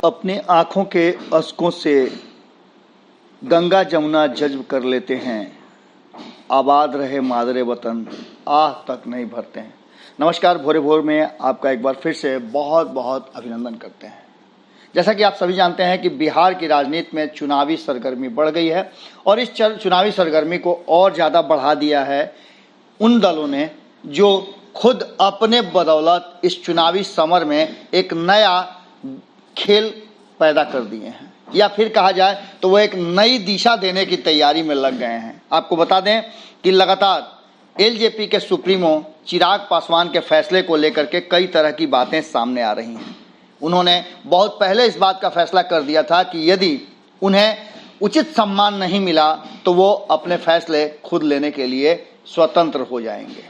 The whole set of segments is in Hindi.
अपने आंखों के अश्कों से गंगा जमुना जज्ब कर लेते हैं, आबाद रहे मादरे वतन, आह तक नहीं भरते हैं। नमस्कार, भोरे भोर में आपका एक बार फिर से बहुत बहुत अभिनंदन करते हैं। जैसा कि आप सभी जानते हैं कि बिहार की राजनीति में चुनावी सरगर्मी बढ़ गई है और इस चुनावी सरगर्मी को और ज़्यादा बढ़ा दिया है उन दलों ने जो खुद अपने बदौलत इस चुनावी समर में एक नया खेल पैदा कर दिए हैं, या फिर कहा जाए तो वो एक नई दिशा देने की तैयारी में लग गए हैं। आपको बता दें कि लगातार एलजेपी के सुप्रीमो चिराग पासवान के फैसले को लेकर के कई तरह की बातें सामने आ रही हैं। उन्होंने बहुत पहले इस बात का फैसला कर दिया था कि यदि उन्हें उचित सम्मान नहीं मिला तो वो अपने फैसले खुद लेने के लिए स्वतंत्र हो जाएंगे।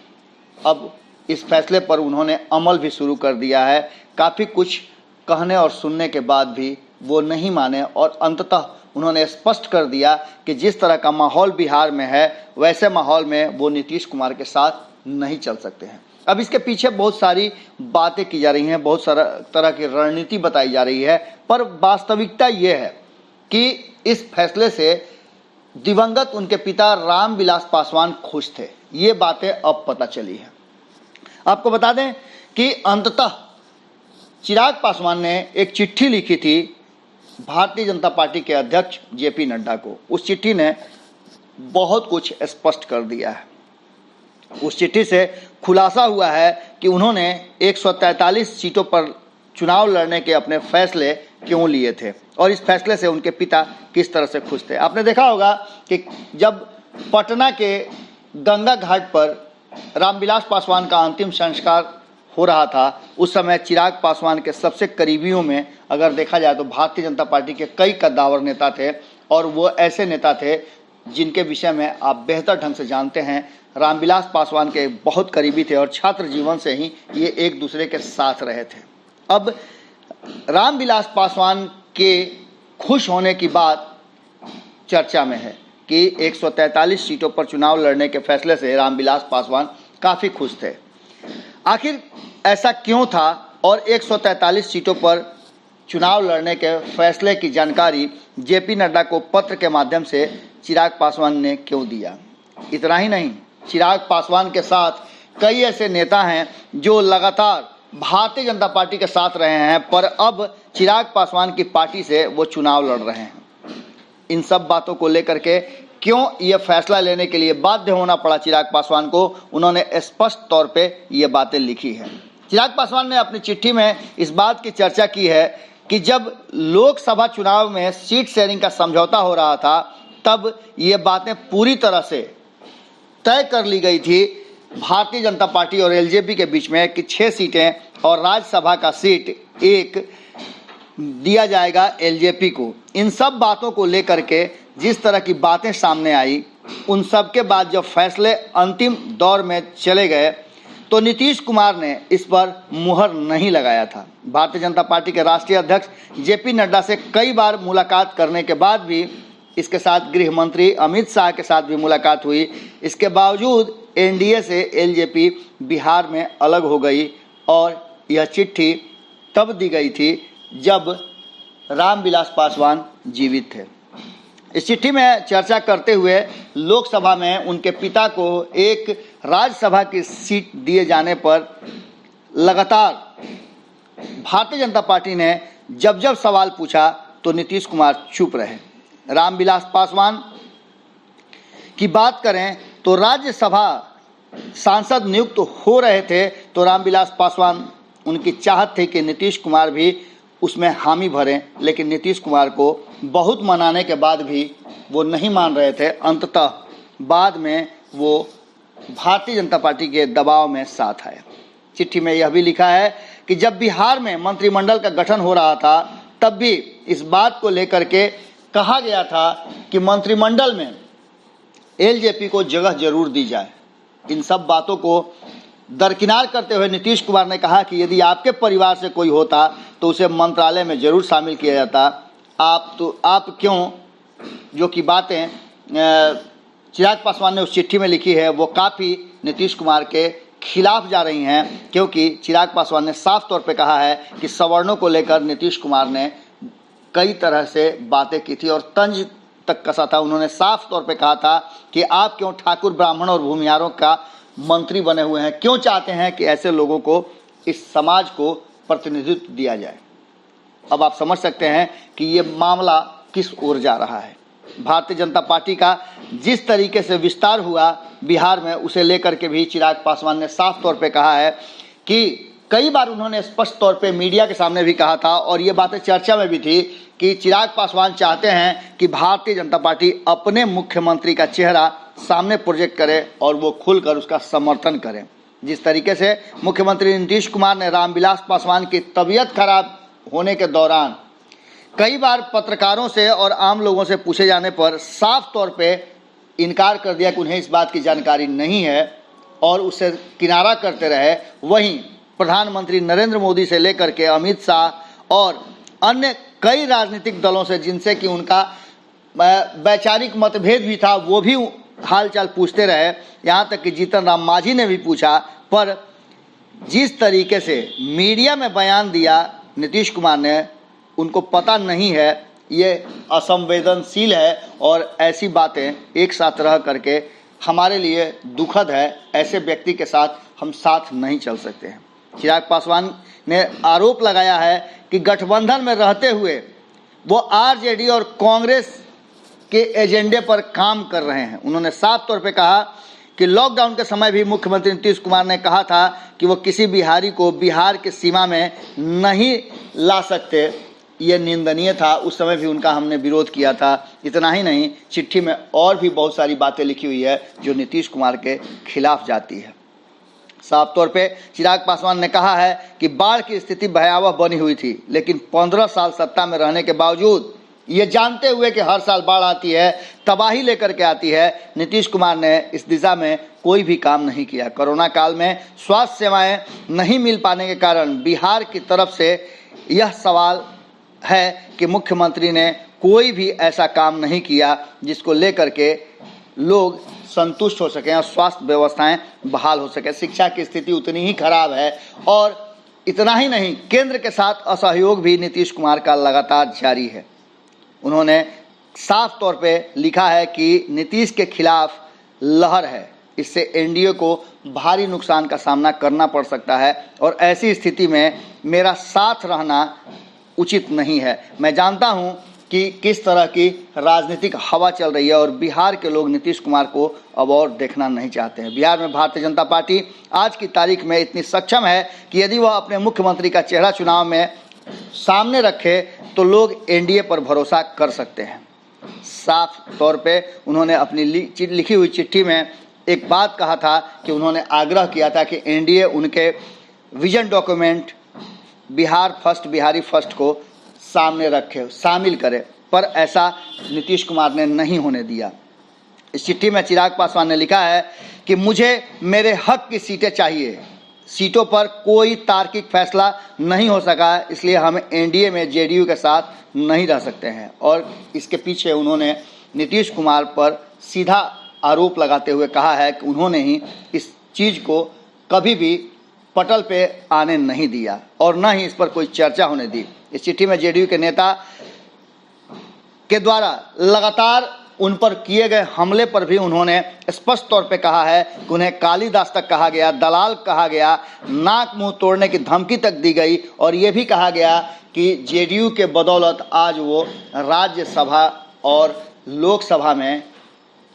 अब इस फैसले पर उन्होंने अमल भी शुरू कर दिया है। काफ़ी कुछ कहने और सुनने के बाद भी वो नहीं माने और अंततः उन्होंने स्पष्ट कर दिया कि जिस तरह का माहौल बिहार में है वैसे माहौल में वो नीतीश कुमार के साथ नहीं चल सकते हैं। अब इसके पीछे बहुत सारी बातें की जा रही हैं, बहुत सारा तरह की रणनीति बताई जा रही है, पर वास्तविकता ये है कि इस फैसले से दिवंगत उनके पिता रामविलास पासवान खुश थे। ये बातें अब पता चली हैं। आपको बता दें कि अंततः चिराग पासवान ने एक चिट्ठी लिखी थी भारतीय जनता पार्टी के अध्यक्ष जेपी नड्डा को। उस चिट्ठी ने बहुत कुछ स्पष्ट कर दिया है। उस चिट्ठी से खुलासा हुआ है कि उन्होंने 143 सीटों पर चुनाव लड़ने के अपने फैसले क्यों लिए थे और इस फैसले से उनके पिता किस तरह से खुश थे। आपने देखा होगा कि जब पटना के गंगा घाट पर रामविलास पासवान का अंतिम संस्कार हो रहा था, उस समय चिराग पासवान के सबसे करीबियों में अगर देखा जाए तो भारतीय जनता पार्टी के कई कद्दावर नेता थे और वो ऐसे नेता थे जिनके विषय में आप बेहतर ढंग से जानते हैं। रामविलास पासवान के बहुत करीबी थे और छात्र जीवन से ही ये एक दूसरे के साथ रहे थे। अब रामविलास पासवान के खुश होने की बात चर्चा में है कि 143 सीटों पर चुनाव लड़ने के फैसले से रामविलास पासवान काफ़ी खुश थे। आखिर ऐसा क्यों था और 143 सीटों पर चुनाव लड़ने के फैसले की जानकारी जेपी नड्डा को पत्र के माध्यम से चिराग पासवान ने क्यों दिया? इतना ही नहीं, चिराग पासवान के साथ कई ऐसे नेता हैं जो लगातार भारतीय जनता पार्टी के साथ रहे हैं पर अब चिराग पासवान की पार्टी से वो चुनाव लड़ रहे हैं। इन सब बातों को लेकर के क्यों ये फैसला लेने के लिए बाध्य होना पड़ा चिराग पासवान को, उन्होंने स्पष्ट तौर पे ये बातें लिखी है। चिराग पासवान ने अपनी चिट्ठी में इस बात की चर्चा की है कि जब लोकसभा चुनाव में सीट शेयरिंग का समझौता हो रहा था तब ये बातें पूरी तरह से तय कर ली गई थी भारतीय जनता पार्टी और एलजेपी के बीच में कि 6 सीटें और राज्यसभा का सीट 1 दिया जाएगा एलजेपी को। इन सब बातों को लेकर के जिस तरह की बातें सामने आई, उन सब के बाद जब फैसले अंतिम दौर में चले गए तो नीतीश कुमार ने इस पर मुहर नहीं लगाया था। भारतीय जनता पार्टी के राष्ट्रीय अध्यक्ष जेपी नड्डा से कई बार मुलाकात करने के बाद भी, इसके साथ गृह मंत्री अमित शाह के साथ भी मुलाकात हुई, इसके बावजूद एनडीए से एलजेपी बिहार में अलग हो गई और यह चिट्ठी तब दी गई थी जब रामविलास पासवान जीवित थे। इस चिट्ठी में चर्चा करते हुए लोकसभा में उनके पिता को एक राज्यसभा की सीट दिए जाने पर लगातार भारतीय जनता पार्टी ने जब जब सवाल पूछा तो नीतीश कुमार चुप रहे। रामविलास पासवान की बात करें तो राज्यसभा सांसद नियुक्त हो रहे थे तो रामविलास पासवान, उनकी चाहत थी कि नीतीश कुमार भी उसमें हामी भरें, लेकिन नीतीश कुमार को बहुत मनाने के बाद भी वो नहीं मान रहे थे। अंततः बाद में वो भारतीय जनता पार्टी के दबाव में साथ आए। चिट्ठी में यह भी लिखा है कि जब बिहार में मंत्रिमंडल का गठन हो रहा था तब भी इस बात को लेकर के कहा गया था कि मंत्रिमंडल में एलजेपी को जगह जरूर दी जाए। इन सब बातों को दरकिनार करते हुए नीतीश कुमार ने कहा कि यदि आपके परिवार से कोई होता तो उसे मंत्रालय में जरूर शामिल किया जाता। आप क्यों, जो कि बातें चिराग पासवान ने उस चिट्ठी में लिखी है वो काफ़ी नीतीश कुमार के खिलाफ जा रही हैं, क्योंकि चिराग पासवान ने साफ तौर पे कहा है कि सवर्णों को लेकर नीतीश कुमार ने कई तरह से बातें की थी और तंज तक कसा था। उन्होंने साफ तौर पे कहा था कि आप क्यों ठाकुर ब्राह्मण और भूमिहारों का मंत्री बने हुए हैं, क्यों चाहते हैं कि ऐसे लोगों को इस समाज को प्रतिनिधित्व दिया जाए। अब आप समझ सकते हैं कि ये मामला किस ओर जा रहा है। भारतीय जनता पार्टी का जिस तरीके से विस्तार हुआ बिहार में, उसे लेकर के भी चिराग पासवान ने साफ तौर पे कहा है कि कई बार उन्होंने स्पष्ट तौर पे मीडिया के सामने भी कहा था और ये बातें चर्चा में भी थी कि चिराग पासवान चाहते हैं कि भारतीय जनता पार्टी अपने मुख्यमंत्री का चेहरा सामने प्रोजेक्ट करे और वो खुलकर उसका समर्थन करें। जिस तरीके से मुख्यमंत्री नीतीश कुमार ने रामविलास पासवान की तबीयत खराब होने के दौरान कई बार पत्रकारों से और आम लोगों से पूछे जाने पर साफ तौर पे इनकार कर दिया कि उन्हें इस बात की जानकारी नहीं है और उससे किनारा करते रहे, वहीं प्रधानमंत्री नरेंद्र मोदी से लेकर के अमित शाह और अन्य कई राजनीतिक दलों से जिनसे कि उनका वैचारिक मतभेद भी था, वो भी हालचाल पूछते रहे। यहाँ तक कि जीतन राम मांझी ने भी पूछा, पर जिस तरीके से मीडिया में बयान दिया नीतीश कुमार ने, उनको पता नहीं है, ये असंवेदनशील है और ऐसी बातें एक साथ रह करके हमारे लिए दुखद है। ऐसे व्यक्ति के साथ हम साथ नहीं चल सकते हैं। चिराग पासवान ने आरोप लगाया है कि गठबंधन में रहते हुए वो आरजेडी और कांग्रेस के एजेंडे पर काम कर रहे हैं। उन्होंने साफ तौर पे कहा कि लॉकडाउन के समय भी मुख्यमंत्री नीतीश कुमार ने कहा था कि वो किसी बिहारी को बिहार की सीमा में नहीं ला सकते। ये निंदनीय था, उस समय भी उनका हमने विरोध किया था। इतना ही नहीं, चिट्ठी में और भी बहुत सारी बातें लिखी हुई है जो नीतीश कुमार के खिलाफ जाती है। साफ तौर पे चिराग पासवान ने कहा है कि बाढ़ की स्थिति भयावह बनी हुई थी, लेकिन 15 साल सत्ता में रहने के बावजूद, ये जानते हुए कि हर साल बाढ़ आती है, तबाही लेकर के आती है, नीतीश कुमार ने इस दिशा में कोई भी काम नहीं किया। कोरोना काल में स्वास्थ्य सेवाएं नहीं मिल पाने के कारण बिहार की तरफ से यह सवाल है कि मुख्यमंत्री ने कोई भी ऐसा काम नहीं किया जिसको लेकर के लोग संतुष्ट हो सकें और स्वास्थ्य व्यवस्थाएं बहाल हो सके। शिक्षा की स्थिति उतनी ही खराब है और इतना ही नहीं, केंद्र के साथ असहयोग भी नीतीश कुमार का लगातार जारी है। उन्होंने साफ तौर पे लिखा है कि नीतीश के खिलाफ लहर है, इससे एनडीए को भारी नुकसान का सामना करना पड़ सकता है और ऐसी स्थिति में मेरा साथ रहना उचित नहीं है। मैं जानता हूं कि किस तरह की राजनीतिक हवा चल रही है और बिहार के लोग नीतीश कुमार को अब और देखना नहीं चाहते हैं। बिहार में भारतीय जनता पार्टी आज की तारीख में इतनी सक्षम है कि यदि वह अपने मुख्यमंत्री का चेहरा चुनाव में सामने रखे तो लोग एनडीए पर भरोसा कर सकते हैं। साफ तौर पे उन्होंने अपनी लिखी हुई चिट्ठी में एक बात कहा था कि उन्होंने आग्रह किया था कि एनडीए उनके vision document Bihar first, Bihari first को सामने रखे, शामिल करे, पर ऐसा नीतीश कुमार ने नहीं होने दिया। इस चिट्ठी में चिराग पासवान ने लिखा है कि मुझे मेरे हक की सीटें चाहिए, सीटों पर कोई तार्किक फैसला नहीं हो सका, इसलिए हम एनडीए में जेडीयू के साथ नहीं रह सकते हैं। और इसके पीछे उन्होंने नीतीश कुमार पर सीधा आरोप लगाते हुए कहा है कि उन्होंने ही इस चीज़ को कभी भी पटल पे आने नहीं दिया और न ही इस पर कोई चर्चा होने दी। इस चिट्ठी में जेडीयू के नेता के द्वारा लगातार उन पर किए गए हमले पर भी उन्होंने स्पष्ट तौर पे कहा है कि उन्हें कालिदास तक कहा गया, दलाल कहा गया, नाक मुंह तोड़ने की धमकी तक दी गई और ये भी कहा गया कि जेडीयू के बदौलत आज वो राज्यसभा और लोकसभा में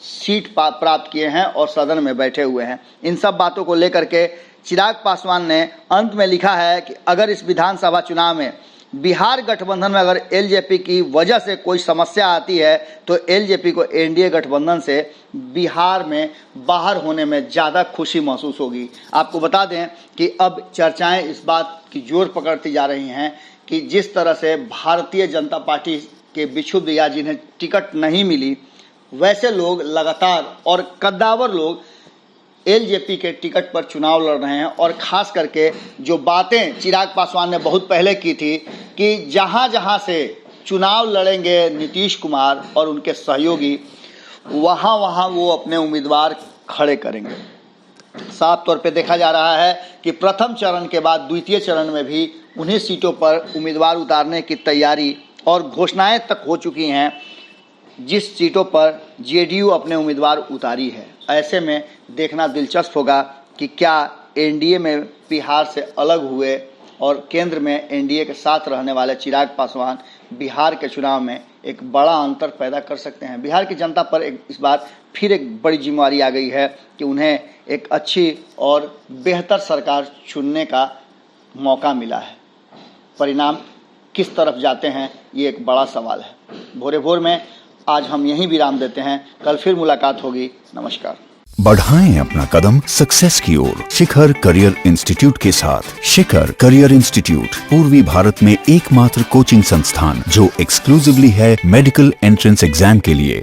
सीट प्राप्त किए हैं और सदन में बैठे हुए हैं। इन सब बातों को लेकर के चिराग पासवान ने अंत में लिखा है कि अगर इस विधानसभा चुनाव में बिहार गठबंधन में अगर एलजेपी की वजह से कोई समस्या आती है तो एलजेपी को एनडीए गठबंधन से बिहार में बाहर होने में ज़्यादा खुशी महसूस होगी। आपको बता दें कि अब चर्चाएं इस बात की जोर पकड़ती जा रही हैं कि जिस तरह से भारतीय जनता पार्टी के विक्षुब्ध या जिन्हें टिकट नहीं मिली, वैसे लोग लगातार और कद्दावर लोग एलजेपी के टिकट पर चुनाव लड़ रहे हैं। और ख़ास करके जो बातें चिराग पासवान ने बहुत पहले की थी कि जहाँ जहाँ से चुनाव लड़ेंगे नीतीश कुमार और उनके सहयोगी, वहाँ वहाँ वो अपने उम्मीदवार खड़े करेंगे। साफ तौर पे देखा जा रहा है कि प्रथम चरण के बाद द्वितीय चरण में भी उन्हीं सीटों पर उम्मीदवार उतारने की तैयारी और घोषणाएं तक हो चुकी हैं जिस सीटों पर जेडीयू अपने उम्मीदवार उतारी है। ऐसे में देखना दिलचस्प होगा कि क्या एनडीए में बिहार से अलग हुए और केंद्र में एनडीए के साथ रहने वाले चिराग पासवान बिहार के चुनाव में एक बड़ा अंतर पैदा कर सकते हैं। बिहार की जनता पर इस बार फिर एक बड़ी जिम्मेदारी आ गई है कि उन्हें एक अच्छी और बेहतर सरकार चुनने का मौका मिला है। परिणाम किस तरफ जाते हैं, ये एक बड़ा सवाल है। भोरे भोर में आज हम यहीं विराम देते हैं, कल फिर मुलाकात होगी। नमस्कार। बढ़ाएं अपना कदम सक्सेस की ओर शिखर करियर इंस्टीट्यूट के साथ। शिखर करियर इंस्टीट्यूट पूर्वी भारत में एकमात्र कोचिंग संस्थान जो एक्सक्लूसिवली है मेडिकल एंट्रेंस एग्जाम के लिए।